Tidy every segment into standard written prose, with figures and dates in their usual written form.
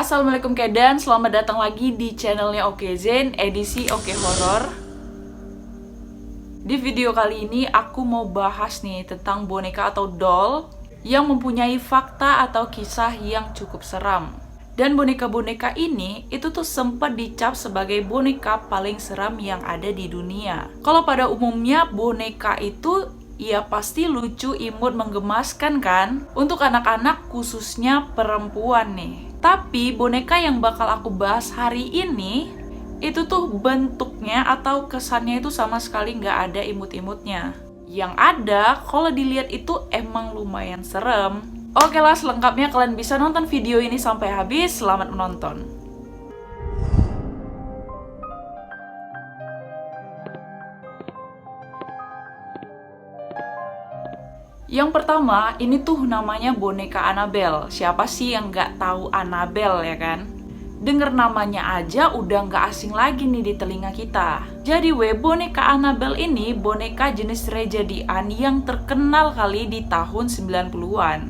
Assalamualaikum Kedan, selamat datang lagi di channelnya Oke Zen, edisi Oke Horor. Di video kali ini aku mau bahas nih tentang boneka atau doll yang mempunyai fakta atau kisah yang cukup seram. Dan boneka-boneka ini itu tuh sempat dicap sebagai boneka paling seram yang ada di dunia. Kalau pada umumnya boneka itu ya pasti lucu, imut, menggemaskan kan? Untuk anak-anak khususnya perempuan nih. Tapi boneka yang bakal aku bahas hari ini itu tuh bentuknya atau kesannya itu sama sekali nggak ada imut-imutnya. Yang ada kalau dilihat itu emang lumayan serem. Oke lah, selengkapnya kalian bisa nonton video ini sampai habis. Selamat menonton. Yang pertama, ini tuh namanya boneka Annabelle. Siapa sih yang nggak tahu Annabelle ya kan? Dengar namanya aja udah nggak asing lagi nih di telinga kita. Jadi boneka Annabelle ini boneka jenis tragedian yang terkenal kali di tahun 90-an.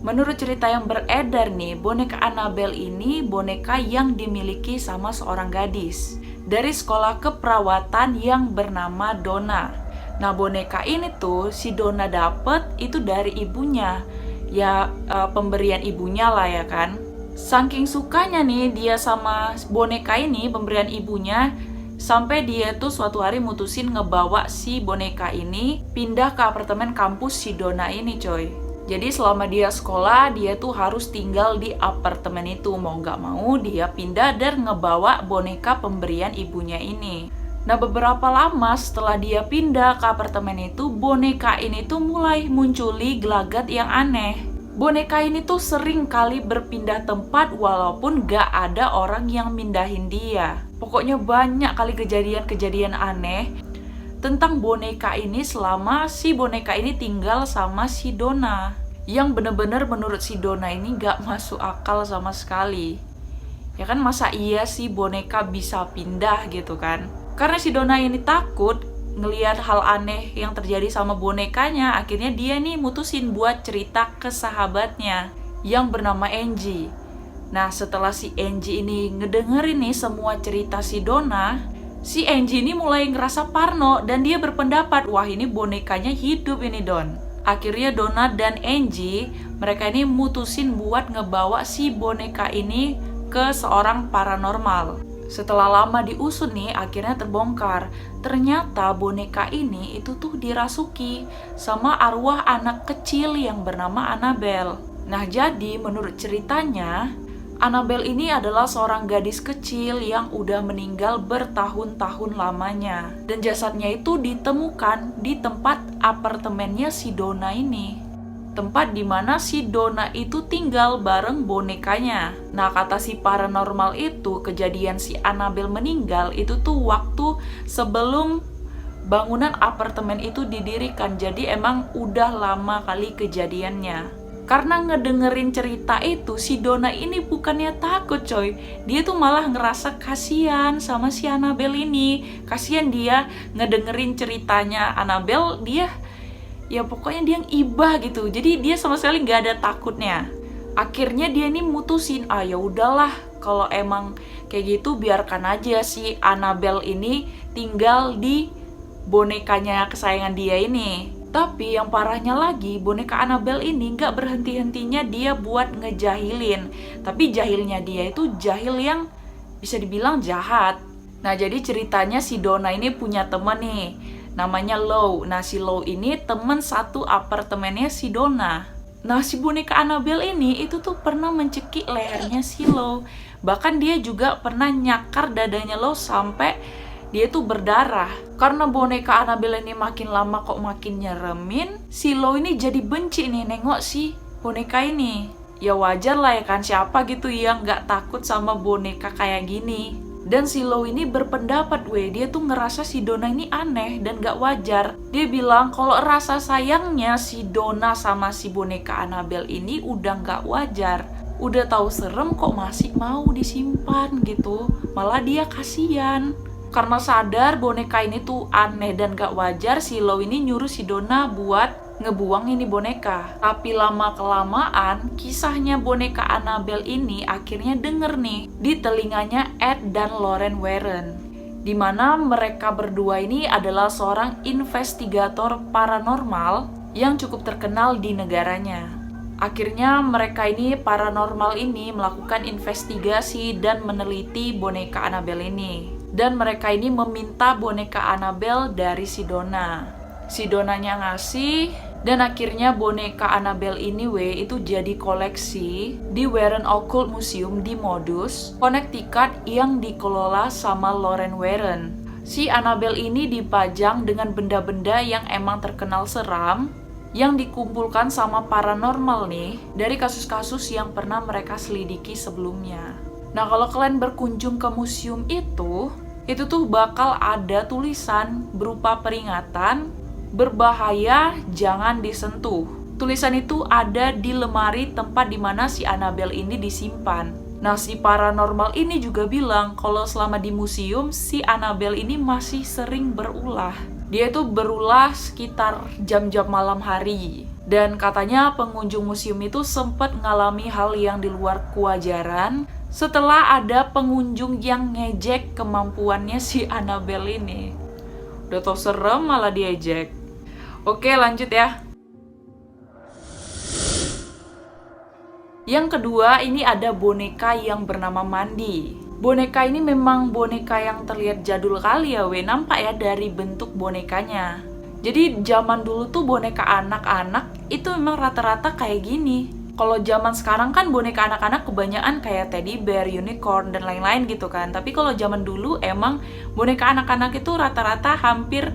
Menurut cerita yang beredar nih, boneka Annabelle ini boneka yang dimiliki sama seorang gadis dari sekolah keperawatan yang bernama Donna. Nah, boneka ini tuh si Donna dapet itu dari ibunya. Ya, pemberian ibunya lah ya kan. Saking sukanya nih dia sama boneka ini, pemberian ibunya, sampai dia tuh suatu hari mutusin ngebawa si boneka ini pindah ke apartemen kampus si Donna ini, coy. Jadi selama dia sekolah, dia tuh harus tinggal di apartemen itu. Mau nggak mau dia pindah dan ngebawa boneka pemberian ibunya ini. Nah, beberapa lama setelah dia pindah ke apartemen itu, boneka ini tuh mulai munculi gelagat yang aneh. Boneka ini tuh sering kali berpindah tempat walaupun gak ada orang yang mindahin dia. Pokoknya banyak kali kejadian-kejadian aneh tentang boneka ini selama si boneka ini tinggal sama si Donna. Yang bener-bener menurut si Donna ini gak masuk akal sama sekali. Ya kan, masa iya sih boneka bisa pindah gitu kan? Karena si Donna ini takut ngelihat hal aneh yang terjadi sama bonekanya, akhirnya dia nih mutusin buat cerita ke sahabatnya yang bernama Angie. Nah, setelah si Angie ini ngedengerin nih semua cerita si Donna, si Angie ini mulai ngerasa parno dan dia berpendapat, wah ini bonekanya hidup ini Don. Akhirnya Donna dan Angie, mereka ini mutusin buat ngebawa si boneka ini ke seorang paranormal. Setelah lama diusut nih, akhirnya terbongkar. Ternyata boneka ini itu tuh dirasuki sama arwah anak kecil yang bernama Annabelle. Nah, jadi menurut ceritanya, Annabelle ini adalah seorang gadis kecil yang udah meninggal bertahun-tahun lamanya. Dan jasadnya itu ditemukan di tempat apartemennya si Donna ini. Tempat dimana si Donna itu tinggal bareng bonekanya. Nah, kata si paranormal itu, kejadian si Annabelle meninggal itu tuh waktu sebelum bangunan apartemen itu didirikan. Jadi emang udah lama kali kejadiannya. Karena ngedengerin cerita itu, si Donna ini bukannya takut coy. Dia tuh malah ngerasa kasihan sama si Annabelle ini. Kasihan dia ngedengerin ceritanya Annabelle, ya pokoknya dia yang ibah gitu. Jadi dia sama sekali nggak ada takutnya. Akhirnya dia ini mutusin, ya udahlah kalau emang kayak gitu biarkan aja si Annabelle ini tinggal di bonekanya kesayangan dia ini. Tapi yang parahnya lagi, boneka Annabelle ini nggak berhenti-hentinya dia buat ngejahilin. Tapi jahilnya dia itu jahil yang bisa dibilang jahat. Nah, jadi ceritanya si Donna ini punya temen nih, namanya Lou. Nah, si Lou ini temen satu apartemennya si Donna. Nah, si boneka Annabelle ini itu tuh pernah mencekik lehernya si Lou. Bahkan dia juga pernah nyakar dadanya Lou sampai dia tuh berdarah. Karena boneka Annabelle ini makin lama kok makin nyeremin, si Lou ini jadi benci nih nengok si boneka ini. Ya wajar lah ya kan, siapa gitu yang gak takut sama boneka kayak gini. Dan si Lou ini berpendapat, dia tuh ngerasa si Donna ini aneh dan gak wajar. Dia bilang kalau rasa sayangnya si Donna sama si boneka Annabelle ini udah gak wajar. Udah tahu serem kok masih mau disimpan gitu. Malah dia kasihan. Karena sadar boneka ini tuh aneh dan gak wajar, si Lou ini nyuruh si Donna buat ngebuang ini boneka. Tapi lama-kelamaan, kisahnya boneka Annabelle ini akhirnya denger nih di telinganya Ed dan Lorraine Warren, di mana mereka berdua ini adalah seorang investigator paranormal yang cukup terkenal di negaranya. Akhirnya mereka ini paranormal ini melakukan investigasi dan meneliti boneka Annabelle ini. Dan mereka ini meminta boneka Annabelle dari si Donna. Si Donnanya ngasih, dan akhirnya boneka Annabelle ini itu jadi koleksi di Warren Occult Museum di Modus, Connecticut yang dikelola sama Lorraine Warren. Si Annabelle ini dipajang dengan benda-benda yang emang terkenal seram, yang dikumpulkan sama paranormal nih dari kasus-kasus yang pernah mereka selidiki sebelumnya. Nah, kalau kalian berkunjung ke museum itu tuh bakal ada tulisan berupa peringatan, berbahaya, jangan disentuh. Tulisan itu ada di lemari tempat dimana si Annabelle ini disimpan. Nah, si paranormal ini juga bilang kalau selama di museum, si Annabelle ini masih sering berulah. Dia itu berulah sekitar jam-jam malam hari. Dan katanya pengunjung museum itu sempat ngalami hal yang di luar kewajaran setelah ada pengunjung yang ngejek kemampuannya si Annabelle ini. Udah tau serem malah diejek. Oke, lanjut ya. Yang kedua, ini ada boneka yang bernama Mandy. Boneka ini memang boneka yang terlihat jadul kali ya, nampak ya dari bentuk bonekanya. Jadi zaman dulu tuh boneka anak-anak itu memang rata-rata kayak gini. Kalau zaman sekarang kan boneka anak-anak kebanyakan kayak teddy bear, unicorn, dan lain-lain gitu kan. Tapi kalau zaman dulu emang boneka anak-anak itu rata-rata hampir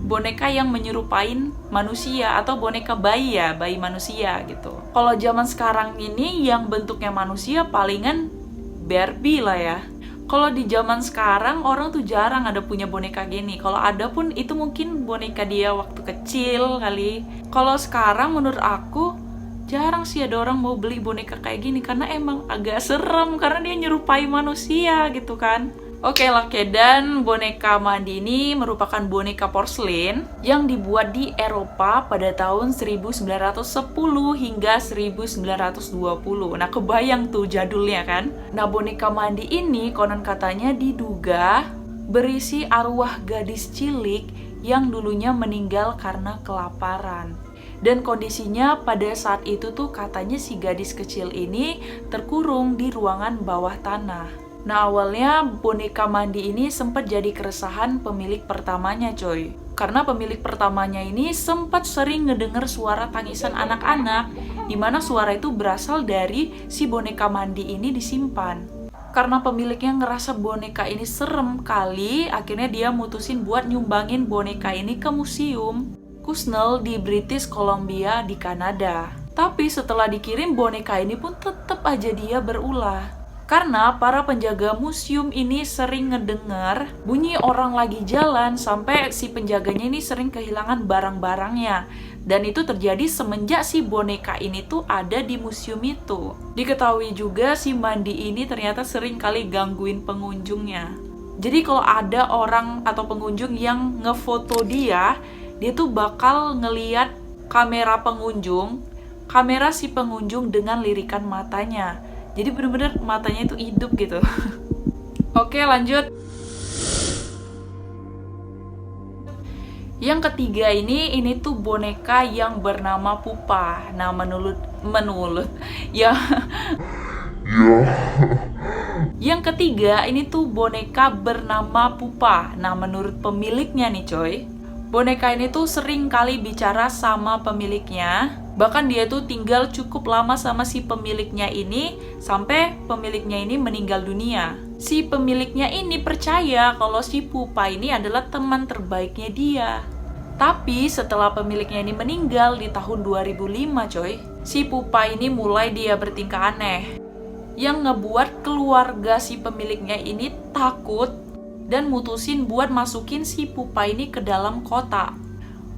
boneka yang menyerupain manusia atau boneka bayi ya, bayi manusia gitu. Kalau zaman sekarang ini yang bentuknya manusia palingan Barbie lah ya. Kalau di zaman sekarang orang tuh jarang ada punya boneka gini. Kalau ada pun itu mungkin boneka dia waktu kecil kali. Kalau sekarang menurut aku jarang sih ada orang mau beli boneka kayak gini karena emang agak serem karena dia nyerupai manusia gitu kan. Oke, dan boneka Mandy ini merupakan boneka porselin yang dibuat di Eropa pada tahun 1910 hingga 1920. Nah, kebayang tuh jadulnya kan? Nah, boneka Mandy ini konon katanya diduga berisi arwah gadis cilik yang dulunya meninggal karena kelaparan. Dan kondisinya pada saat itu tuh katanya si gadis kecil ini terkurung di ruangan bawah tanah. Nah, awalnya boneka Mandy ini sempat jadi keresahan pemilik pertamanya coy. Karena pemilik pertamanya ini sempat sering ngedenger suara tangisan anak-anak, di mana suara itu berasal dari si boneka Mandy ini disimpan. Karena pemiliknya ngerasa boneka ini serem kali, akhirnya dia mutusin buat nyumbangin boneka ini ke museum Cusnell di British Columbia di Kanada. Tapi setelah dikirim, boneka ini pun tetap aja dia berulah. Karena para penjaga museum ini sering ngedengar bunyi orang lagi jalan sampai si penjaganya ini sering kehilangan barang-barangnya. Dan itu terjadi semenjak si boneka ini tuh ada di museum itu. Diketahui juga si Mandy ini ternyata sering kali gangguin pengunjungnya. Jadi kalau ada orang atau pengunjung yang ngefoto dia tuh bakal ngeliat kamera pengunjung, kamera si pengunjung dengan lirikan matanya. Jadi bener-bener matanya itu hidup gitu. Oke, lanjut. Yang ketiga ini tuh boneka yang bernama Pupa. Nah, menurut ya. Yang ketiga ini tuh boneka bernama Pupa. Nah, menurut pemiliknya nih coy, boneka ini tuh sering kali bicara sama pemiliknya. Bahkan dia tuh tinggal cukup lama sama si pemiliknya ini sampai pemiliknya ini meninggal dunia. Si pemiliknya ini percaya kalau si Pupa ini adalah teman terbaiknya dia. Tapi setelah pemiliknya ini meninggal di tahun 2005 coy, si Pupa ini mulai dia bertingkah aneh. Yang ngebuat keluarga si pemiliknya ini takut dan mutusin buat masukin si Pupa ini ke dalam kotak.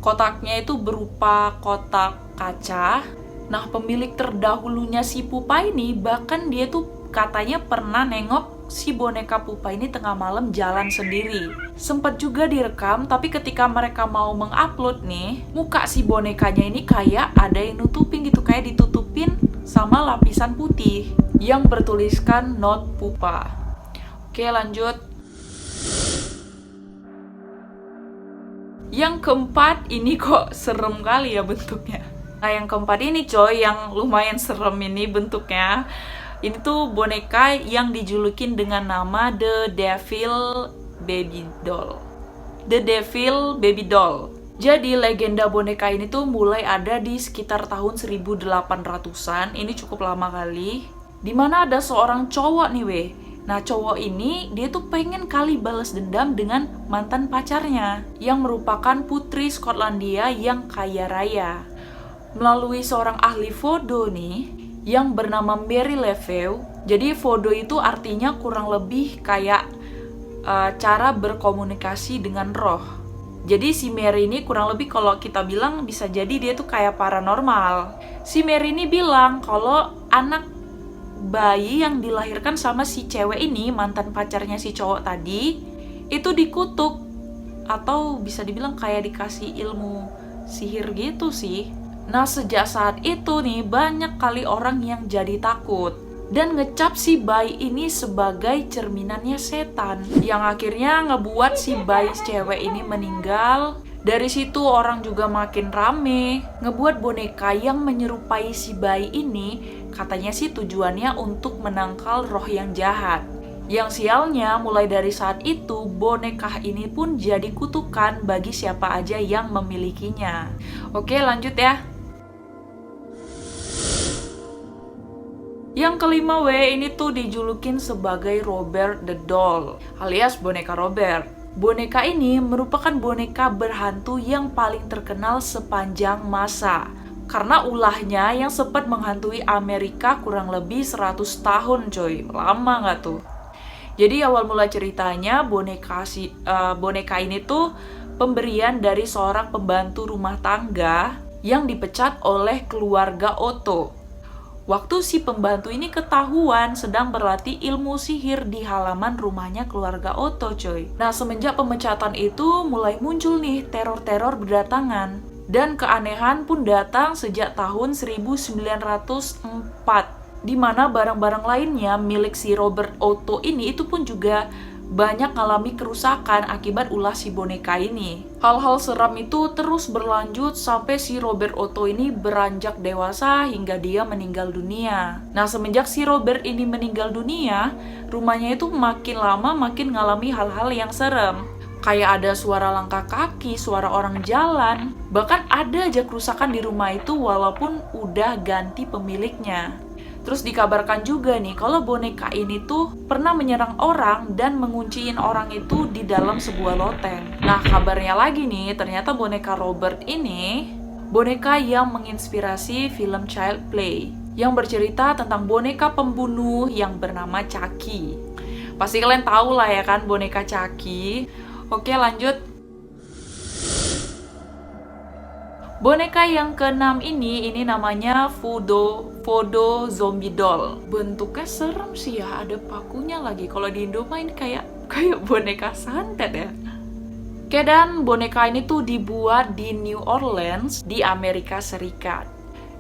Kotaknya itu berupa kotak kaca. Nah, pemilik terdahulunya si Pupa ini bahkan dia tuh katanya pernah nengok si boneka pupa ini tengah malam jalan sendiri. Sempat juga direkam, tapi ketika mereka mau mengupload nih, muka si bonekanya ini kayak ada yang nutupin gitu, kayak ditutupin sama lapisan putih yang bertuliskan not pupa. Oke, lanjut. Yang keempat, ini kok serem kali ya bentuknya. Nah, yang keempat ini coy, yang lumayan serem ini bentuknya. Ini tuh boneka yang dijulukin dengan nama The Devil Baby Doll. The Devil Baby Doll. Jadi legenda boneka ini tuh mulai ada di sekitar tahun 1800-an. Ini cukup lama kali. Dimana ada seorang cowok nih weh. Nah, cowok ini dia tuh pengen kali balas dendam dengan mantan pacarnya yang merupakan putri Skotlandia yang kaya raya. Melalui seorang ahli voodoo nih yang bernama Mary Lefeu. Jadi voodoo itu artinya kurang lebih kayak cara berkomunikasi dengan roh. Jadi si Mary ini kurang lebih kalau kita bilang bisa jadi dia tuh kayak paranormal. Si Mary ini bilang kalau anak bayi yang dilahirkan sama si cewek ini, mantan pacarnya si cowok tadi, itu dikutuk atau bisa dibilang kayak dikasih ilmu sihir gitu sih. Nah, sejak saat itu nih banyak kali orang yang jadi takut dan ngecap si bayi ini sebagai cerminannya setan, yang akhirnya ngebuat si bayi cewek ini meninggal. Dari situ orang juga makin rame ngebuat boneka yang menyerupai si bayi ini. Katanya sih tujuannya untuk menangkal roh yang jahat. Yang sialnya mulai dari saat itu boneka ini pun jadi kutukan bagi siapa aja yang memilikinya. Oke, lanjut ya. Yang kelima ini tuh dijulukin sebagai Robert the Doll alias boneka Robert. Boneka ini merupakan boneka berhantu yang paling terkenal sepanjang masa karena ulahnya yang sempat menghantui Amerika kurang lebih 100 tahun coy. Lama nggak tuh? Jadi awal mula ceritanya boneka ini tuh pemberian dari seorang pembantu rumah tangga yang dipecat oleh keluarga Otto. Waktu si pembantu ini ketahuan sedang berlatih ilmu sihir di halaman rumahnya keluarga Otto coy. Nah, semenjak pemecatan itu mulai muncul nih teror-teror berdatangan. Dan keanehan pun datang sejak tahun 1904. Di mana barang-barang lainnya milik si Robert Otto ini itu pun juga banyak mengalami kerusakan akibat ulah si boneka ini. Hal-hal seram itu terus berlanjut sampai si Robert Otto ini beranjak dewasa hingga dia meninggal dunia. Nah, semenjak si Robert ini meninggal dunia, rumahnya itu makin lama makin mengalami hal-hal yang serem. Kayak ada suara langkah kaki, suara orang jalan, bahkan ada aja kerusakan di rumah itu walaupun udah ganti pemiliknya. Terus dikabarkan juga nih kalau boneka ini tuh pernah menyerang orang dan mengunciin orang itu di dalam sebuah loteng. Nah, kabarnya lagi nih, ternyata boneka Robert ini boneka yang menginspirasi film Child Play yang bercerita tentang boneka pembunuh yang bernama Chucky. Pasti kalian tahu lah ya kan boneka Chucky. Oke, lanjut. Boneka yang keenam ini namanya Voodoo Zombie Doll. Bentuknya serem sih ya, ada pakunya lagi. Kalau di Indo main kayak boneka santet ya. Oke, dan boneka ini tuh dibuat di New Orleans di Amerika Serikat.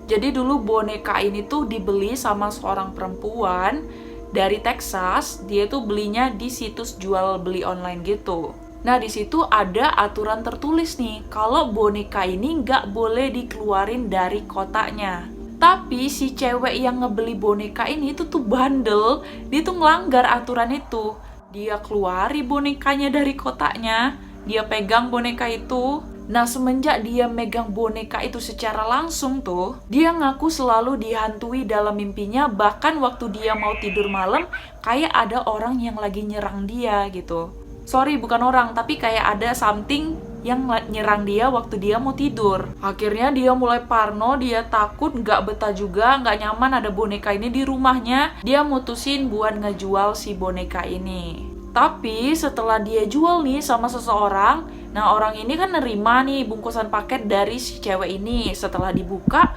Jadi dulu boneka ini tuh dibeli sama seorang perempuan dari Texas. Dia tuh belinya di situs jual beli online gitu. Nah, di situ ada aturan tertulis nih, kalau boneka ini nggak boleh dikeluarin dari kotaknya. Tapi si cewek yang ngebeli boneka ini itu tuh bandel, dia tuh ngelanggar aturan itu. Dia keluari bonekanya dari kotaknya, dia pegang boneka itu. Nah, semenjak dia megang boneka itu secara langsung tuh, dia ngaku selalu dihantui dalam mimpinya, bahkan waktu dia mau tidur malam, kayak ada orang yang lagi nyerang dia gitu. Sorry, bukan orang, tapi kayak ada something yang nyerang dia waktu dia mau tidur. Akhirnya dia mulai parno, dia takut, nggak betah juga, nggak nyaman ada boneka ini di rumahnya. Dia mutusin buat ngejual si boneka ini. Tapi setelah dia jual nih sama seseorang, nah orang ini kan nerima nih bungkusan paket dari si cewek ini. Setelah dibuka,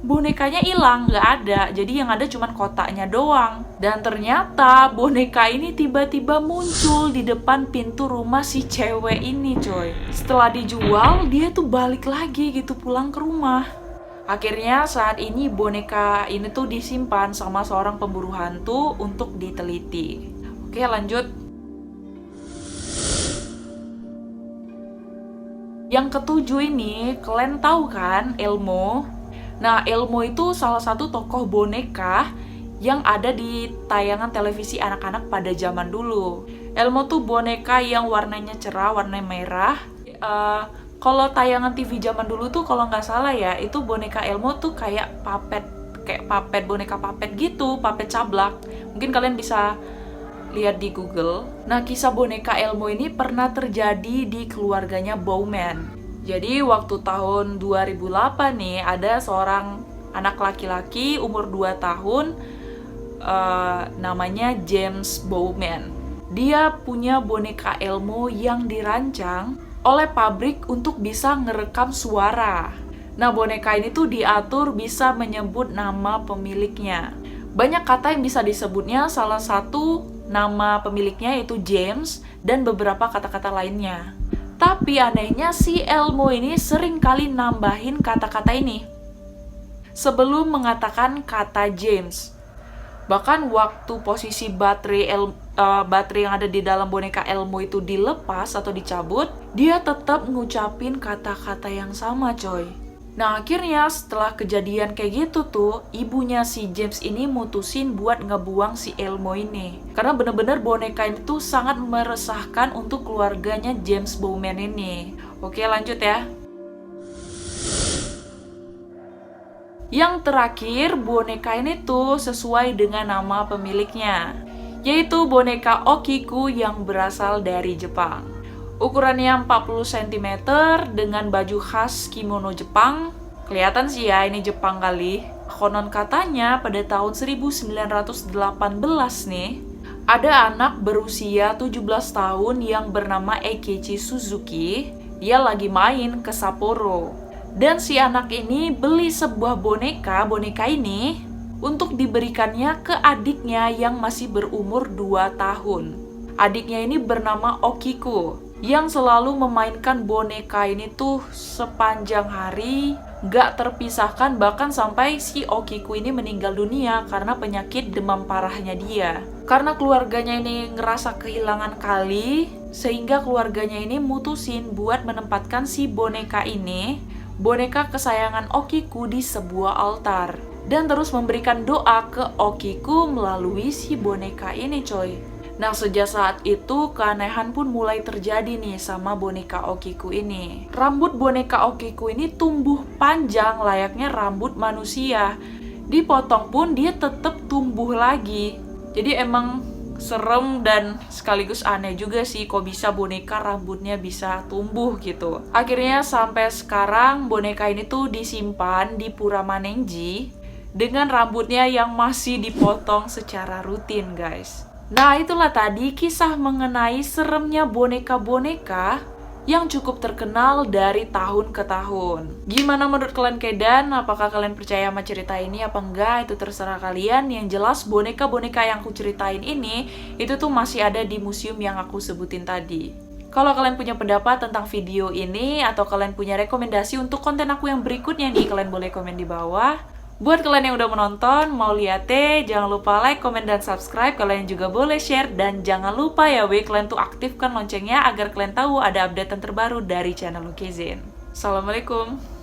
bonekanya hilang, nggak ada. Jadi yang ada cuma kotaknya doang. Dan ternyata boneka ini tiba-tiba muncul di depan pintu rumah si cewek ini, coy. Setelah dijual, dia tuh balik lagi gitu pulang ke rumah. Akhirnya saat ini boneka ini tuh disimpan sama seorang pemburu hantu untuk diteliti. Oke, lanjut. Yang ketujuh ini, kalian tahu kan Elmo? Nah, Elmo itu salah satu tokoh boneka yang ada di tayangan televisi anak-anak pada zaman dulu. Elmo tuh boneka yang warnanya cerah, warna merah. Kalau tayangan TV zaman dulu tuh kalau nggak salah ya, itu boneka Elmo tuh kayak papet, boneka papet gitu, papet cablak. Mungkin kalian bisa lihat di Google. Nah, kisah boneka Elmo ini pernah terjadi di keluarganya Bowman. Jadi waktu tahun 2008 nih, ada seorang anak laki-laki umur 2 tahun, namanya James Bowman. Dia punya boneka Elmo yang dirancang oleh pabrik untuk bisa ngerekam suara. Nah, boneka ini tuh diatur bisa menyebut nama pemiliknya. Banyak kata yang bisa disebutnya, salah satu nama pemiliknya yaitu James dan beberapa kata-kata lainnya. Tapi anehnya si Elmo ini sering kali nambahin kata-kata ini sebelum mengatakan kata James. Bahkan waktu posisi baterai yang ada di dalam boneka Elmo itu dilepas atau dicabut, dia tetap ngucapin kata-kata yang sama, coy. Nah, akhirnya setelah kejadian kayak gitu tuh, ibunya si James ini mutusin buat ngebuang si Elmo ini. Karena bener-bener boneka ini tuh sangat meresahkan untuk keluarganya James Bowman ini. Oke, lanjut ya. Yang terakhir, boneka ini tuh sesuai dengan nama pemiliknya, yaitu boneka Okiku yang berasal dari Jepang. Ukurannya 40 cm dengan baju khas kimono Jepang. Kelihatan sih ya ini Jepang kali. Konon katanya pada tahun 1918 nih, ada anak berusia 17 tahun yang bernama Eikichi Suzuki. Dia lagi main ke Sapporo. Dan si anak ini beli sebuah boneka ini untuk diberikannya ke adiknya yang masih berumur 2 tahun. Adiknya ini bernama Okiku, yang selalu memainkan boneka ini tuh sepanjang hari, gak terpisahkan, bahkan sampai si Okiku ini meninggal dunia karena penyakit demam parahnya dia. Karena keluarganya ini ngerasa kehilangan kali, sehingga keluarganya ini mutusin buat menempatkan si boneka kesayangan Okiku di sebuah altar. Dan terus memberikan doa ke Okiku melalui si boneka ini, coy. Nah, sejak saat itu, keanehan pun mulai terjadi nih sama boneka Okiku ini. Rambut boneka Okiku ini tumbuh panjang layaknya rambut manusia. Dipotong pun dia tetap tumbuh lagi. Jadi emang serem dan sekaligus aneh juga sih kok bisa boneka rambutnya bisa tumbuh gitu. Akhirnya sampai sekarang boneka ini tuh disimpan di Pura Manenji dengan rambutnya yang masih dipotong secara rutin, guys. Nah, itulah tadi kisah mengenai seremnya boneka-boneka yang cukup terkenal dari tahun ke tahun. Gimana menurut kalian Kedan? Apakah kalian percaya sama cerita ini apa enggak? Itu terserah kalian. Yang jelas boneka-boneka yang aku ceritain ini, itu tuh masih ada di museum yang aku sebutin tadi. Kalau kalian punya pendapat tentang video ini, atau kalian punya rekomendasi untuk konten aku yang berikutnya nih, kalian boleh komen di bawah. Buat kalian yang udah menonton, mau lihatnya, jangan lupa like, komen, dan subscribe. Kalian juga boleh share, dan jangan lupa ya kalian tuh aktifkan loncengnya agar kalian tahu ada update terbaru dari channel Lukezin. Assalamualaikum.